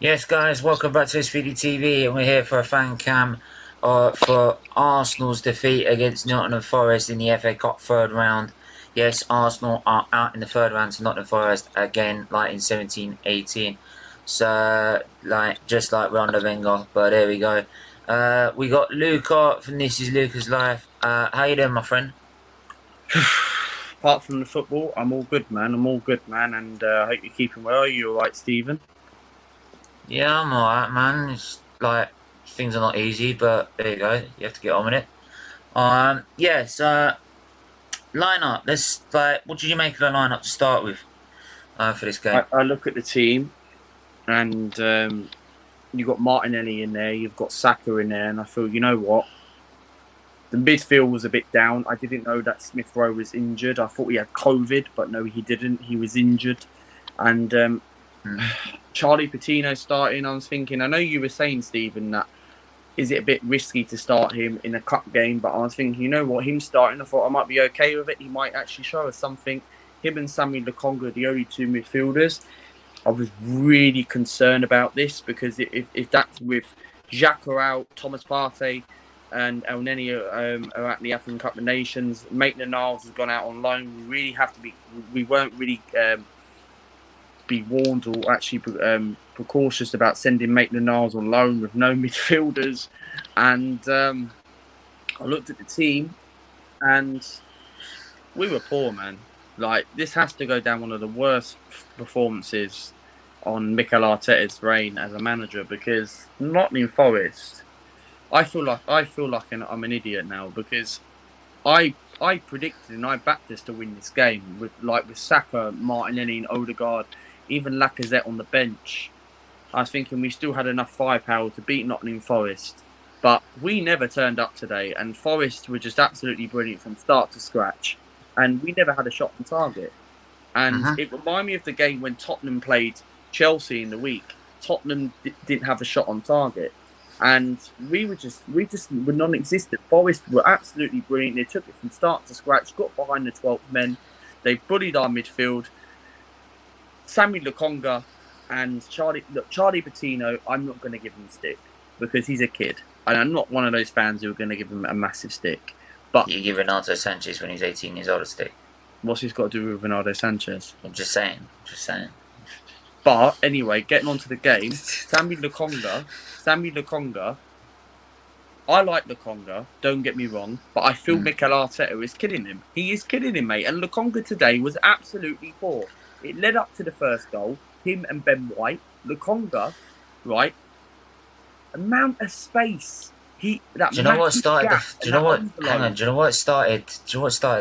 Yes, guys, welcome back to SFeatleyTV, and we're here for a fan cam for Arsenal's defeat against Nottingham Forest in the FA Cup third round. Yes, Arsenal are out in the third round to Nottingham Forest again, like in 17-18. So, just like we're under Wenger, but there we go. We got Luca from This Is Luca's Life. How you doing, my friend? Apart from the football, I'm all good, man. And I hope you're keeping well. Are you all right, Stephen? Yeah, I'm alright, man. It's like things are not easy, but there you go. You have to get on with it. Lineup. Let's what did you make of the lineup to start with for this game? I look at the team, and you've got Martinelli in there, you've got Saka in there, and I feel, you know what? The midfield was a bit down. I didn't know that Smith Rowe was injured. I thought he had COVID, but no, he didn't. He was injured, and Charlie Patino starting. I was thinking, I know you were saying, Stephen, that is it a bit risky to start him in a cup game, but I was thinking, you know what, him starting, I thought I might be okay with it. He might actually show us something. Him and Sammy Lokonga, the only two midfielders. I was really concerned about this, because if that's with Xhaka out, Thomas Partey and El Neni are at the African Cup of Nations, Maitland-Niles has gone out on loan. We really have to be, we weren't really be warned or actually precautious about sending Maitland-Niles on loan with no midfielders. And I looked at the team and we were poor, man. Like, this has to go down one of the worst performances on Mikel Arteta's reign as a manager, because Nottingham Forest, I feel like I'm an idiot now, because I predicted and I backed us to win this game with Saka, Martinelli and Odegaard, even Lacazette on the bench. I was thinking we still had enough firepower to beat Nottingham Forest, but we never turned up today, and Forest were just absolutely brilliant from start to scratch, and we never had a shot on target. And it reminded me of the game when Tottenham played Chelsea in the week. Tottenham didn't have a shot on target, and we were non-existent. Forest were absolutely brilliant. They took it from start to scratch, got behind the 12th men. They bullied our midfield. Sammy Lokonga and Charlie Patino, I'm not going to give him a stick, because he's a kid, and I'm not one of those fans who are going to give him a massive stick. But you give Renato Sanchez when he's 18 years old a stick. What's he's got to do with Ronaldo Sanchez? I'm just saying. But anyway, getting on to the game, Sammy Lokonga. I like Lokonga, don't get me wrong, but I feel Mikel Arteta is kidding him. He is kidding him, mate. And Lokonga today was absolutely poor. It led up to the first goal, him and Ben White. Lokonga, right? Amount of space. Do you know what started that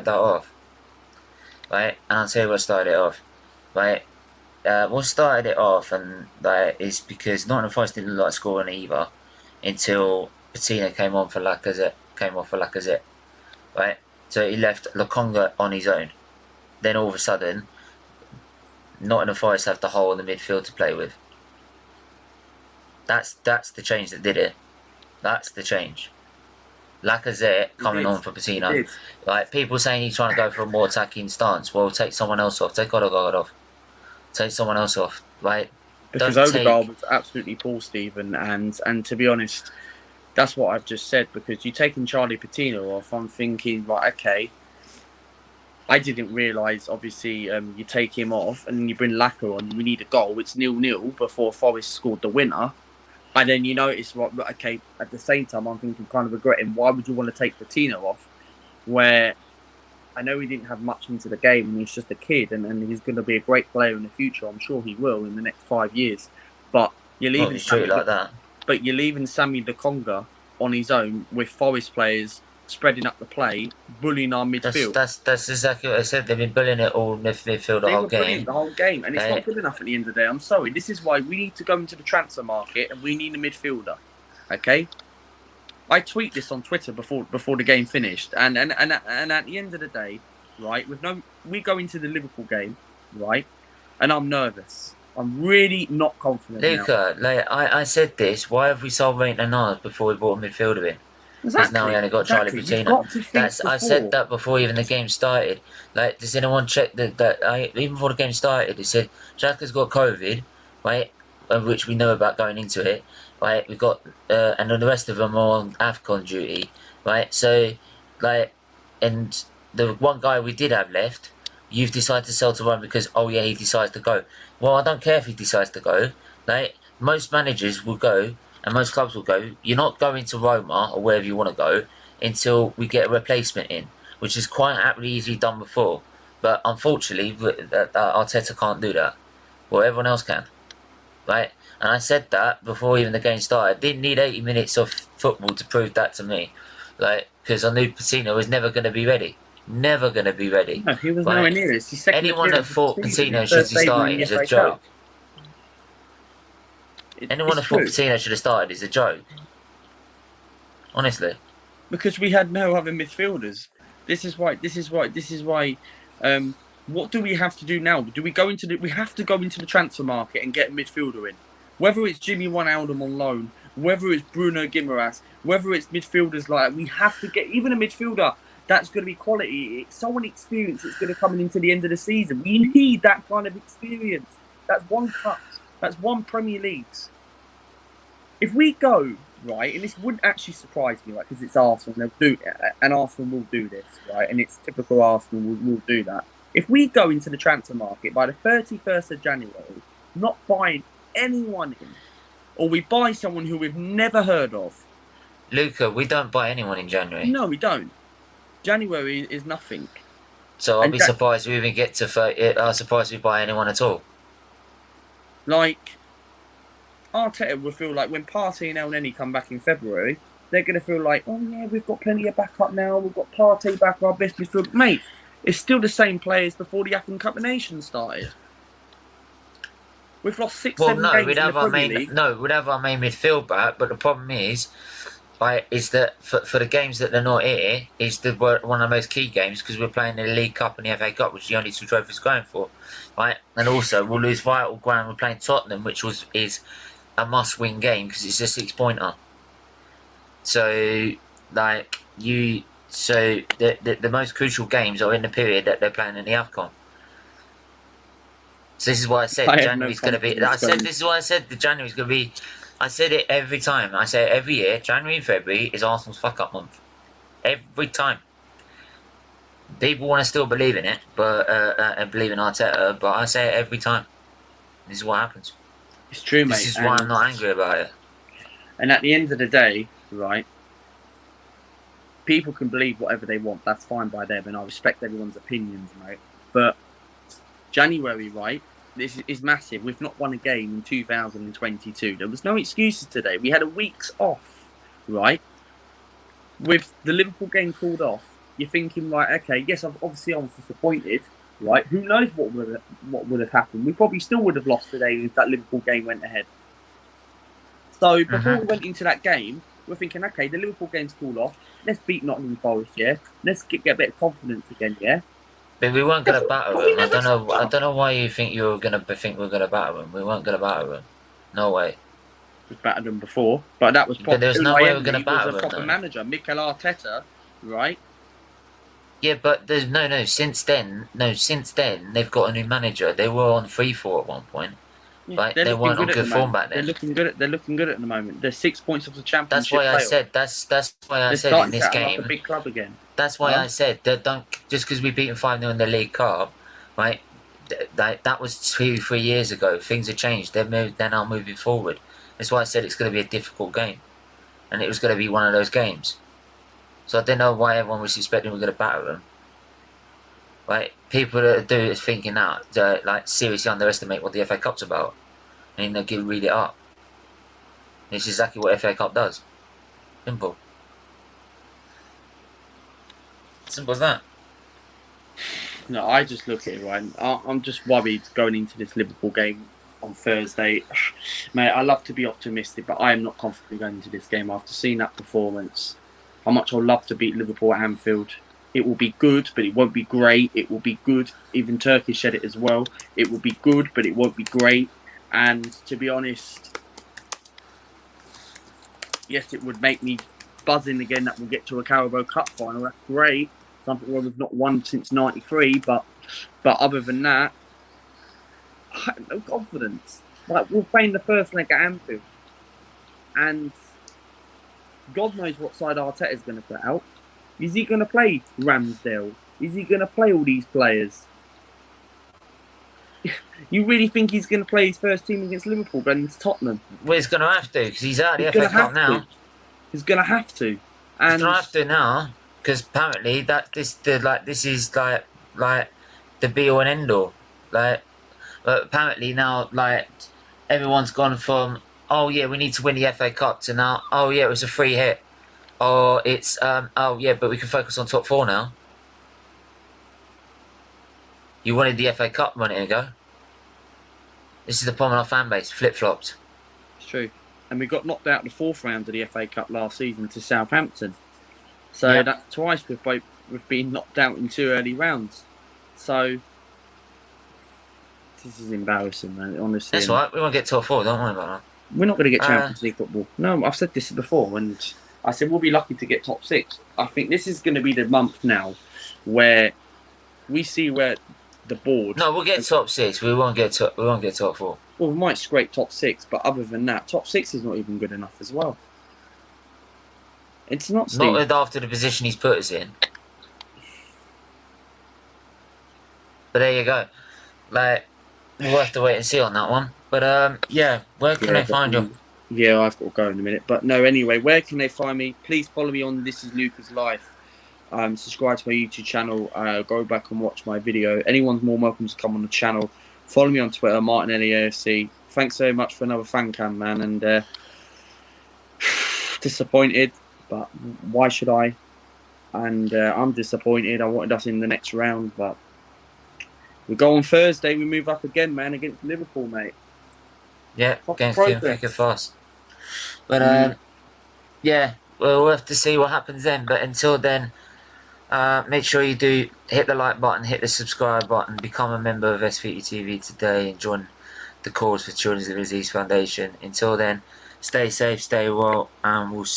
off? Right? And I'll tell you what started it off. Right? What started it off is because Nottingham Forest didn't look like scoring either until Patino came off for Lacazette. Right? So he left Lokonga on his own. Then all of a sudden, Nottingham Forest have the hole in the midfield to play with. That's the change that did it. That's the change. Lacazette coming on for Patino. Like, people saying he's trying to go for a more attacking stance. Well, take someone else off. Take Odegaard off. Take someone else off. Right? Because Odegaard was absolutely poor, Stephen. And to be honest, that's what I've just said. Because you taking Charlie Patino off, I'm thinking, right, okay. I didn't realise, obviously, you take him off and then you bring Lacazette on. We need a goal. It's 0-0 before Forest scored the winner. And then you notice, okay, at the same time, I'm thinking, kind of regretting, why would you want to take Patino off? Where I know he didn't have much into the game and he's just a kid, and he's going to be a great player in the future. I'm sure he will in the next 5 years. But you're leaving But you're leaving Sammy Lokonga on his own with Forest players spreading up the play, bullying our midfield. That's exactly what I said. They've been bullying it all midfield the whole game. And it's not good enough at the end of the day. I'm sorry. This is why we need to go into the transfer market and we need a midfielder. Okay? I tweet this on Twitter before the game finished, and at the end of the day, right, we go into the Liverpool game, right, and I'm nervous. I'm really not confident. Luca, I said this. Why have we sold Maitland-Niles before we bought a midfielder in? Because now we only got Charlie Patino. I said that before even the game started. Like, does anyone check that even before the game started? They said Xhaka's got COVID, right? which we know about going into it, right? We've got, and then the rest of them are on AFCON duty, right? So, like, and the one guy we did have left, you've decided to sell to Rome because, oh yeah, he decides to go. Well, I don't care if he decides to go. Like, most managers will go, and most clubs will go. You're not going to Roma or wherever you want to go until we get a replacement in, which is quite happily easily done before. But unfortunately, Arteta can't do that. Well, everyone else can, right? And I said that before even the game started. Didn't need 80 minutes of football to prove that to me, like, because I knew Patino was never going to be ready. Never going to be ready. No, he was right? nowhere near it. Anyone that thought Patino should be starting is a joke. Anyone that thought Patino should have started is a joke. Honestly. Because we had no other midfielders. This is why. What do we have to do now? Do we go into we have to go into the transfer market and get a midfielder in. Whether it's Jimmy Wijnaldum on loan, whether it's Bruno Guimaraes, whether it's midfielders like we have to get even a midfielder that's going to be quality. It's someone experienced. It's going to come into the end of the season. We need that kind of experience. That's one cup. That's one Premier Leagues. If we go right, and this wouldn't actually surprise me, like because it's Arsenal, they'll do, and Arsenal will do this, right? And it's typical Arsenal will do that. If we go into the transfer market by the 31st of January, not buying anyone in, or we buy someone who we've never heard of. Luca, we don't buy anyone in January. No, we don't. January is nothing. So I'll be surprised we even get to 30. I'm surprised we buy anyone at all. Like, Arteta will feel like when Partey and El Neni come back in February, they're going to feel like, oh yeah, we've got plenty of backup now. We've got Partey back, our best midfield. Mate, it's still the same players before the African Cup of Nations started. We've lost 6-7 games we'd have our main League. No, we'd have our main midfield back, but the problem is that for the games that they're not here, is one of the most key games because we're playing the League Cup and the FA Cup, which are the only two trophies going for, right? And also we'll lose vital ground. We're playing Tottenham, which is a must-win game because it's a 6-pointer. So like the most crucial games are in the period that they're playing in the AFCON. So this is why I said January's going to be. This is why I said the January's going to be. I said it every time. I say it every year. January and February is Arsenal's fuck-up month. Every time. People want to still believe in it, but and believe in Arteta, but I say it every time. This is what happens. It's true, mate. This is why I'm not angry about it. And at the end of the day, right, people can believe whatever they want. That's fine by them, and I respect everyone's opinions, mate. But January, right, this is massive. We've not won a game in 2022. There was no excuses today. We had a week's off, right? With the Liverpool game called off, you're thinking, right, okay, yes, obviously I was disappointed, right? Who knows what would have happened? We probably still would have lost today if that Liverpool game went ahead. So before we went into that game, we're thinking, okay, the Liverpool game's called off. Let's beat Nottingham Forest, yeah? Let's get a bit of confidence again, yeah? But we weren't going to batter them. I don't know why you think you're going to think we're going to batter them. We weren't going to batter them. No way. We've battered them before, but that was proper. But there's no way we're going to batter them. Proper manager, Mikel Arteta, right? Yeah, but there's no. Since then, they've got a new manager. They were on 3-4 at one point. Yeah, right? They weren't on good form back then. They're looking good at the moment. They're 6 points off the championship. That's why I said. That's why I said in this game. Like a big club again. That's why I said that don't just because we beat them 5-0 in the League Cup, right? That was 2-3 years ago. Things have changed. They're now moving forward. That's why I said it's going to be a difficult game, and it was going to be one of those games. So I don't know why everyone was expecting we're going to batter them. Right? People that do it thinking that like seriously underestimate what the FA Cup's about, and they'll read it up. It's exactly what FA Cup does. Simple. Simple as that. No, I just look at it, right. I'm just worried going into this Liverpool game on Thursday. Mate, I love to be optimistic, but I am not confident going into this game after seeing that performance. How much I'd love to beat Liverpool at Anfield. It will be good, but it won't be great. It will be good. Even Turkish said it as well. It will be good, but it won't be great. And to be honest, yes, it would make me buzzing again that we'll get to a Carabao Cup final. That's great. Something where we've not won since '93. But other than that, I have no confidence. Like, we're playing the first leg at Anfield, and God knows what side Arteta's going to put out. Is he going to play Ramsdale? Is he going to play all these players? You really think he's going to play his first team against Liverpool against Tottenham? Well, he's going to have to because he's out of the FA Cup now. He's going to have to. And he's going to have to now because apparently this is like the be all and end all. But apparently now everyone's gone from, oh yeah, we need to win the FA Cup, to now, oh yeah, it was a free hit. Or it's oh yeah, but we can focus on top 4 now. You wanted the FA Cup a minute ago. This is the problem on our fan base, flip-flopped. It's true. And we got knocked out the 4th round of the FA Cup last season to Southampton. So that's twice we've been knocked out in 2 early rounds. So this is embarrassing, man, honestly. That's right, we won't get top 4, don't worry about that. We're not going to get Champions League football. No, I've said this before, and I said we'll be lucky to get top 6. I think this is going to be the month now where we see where the board. No, we'll get top 6. We won't get top 4. Well, we might scrape top 6, but other than that, top 6 is not even good enough as well. It's not. Steve. Not after the position he's put us in. But there you go. We'll have to wait and see on that one. But yeah, where can they find you? Yeah, I've got to go in a minute. But no, anyway, where can they find me? Please follow me on This Is Luca's Life. Subscribe to my YouTube channel. Go back and watch my video. Anyone's more welcome to come on the channel. Follow me on Twitter, Martinelli AFC. Thanks so much for another fan cam, man. And disappointed, but why should I? And I'm disappointed. I wanted us in the next round, but we go on Thursday. We move up again, man, against Liverpool, mate. Yeah, against thick and fast. But yeah, we'll have to see what happens then. But until then, make sure you do hit the like button, hit the subscribe button, become a member of SFeatleyTV today, and join the cause for Children's Liver Disease Foundation. Until then, stay safe, stay well, and we'll see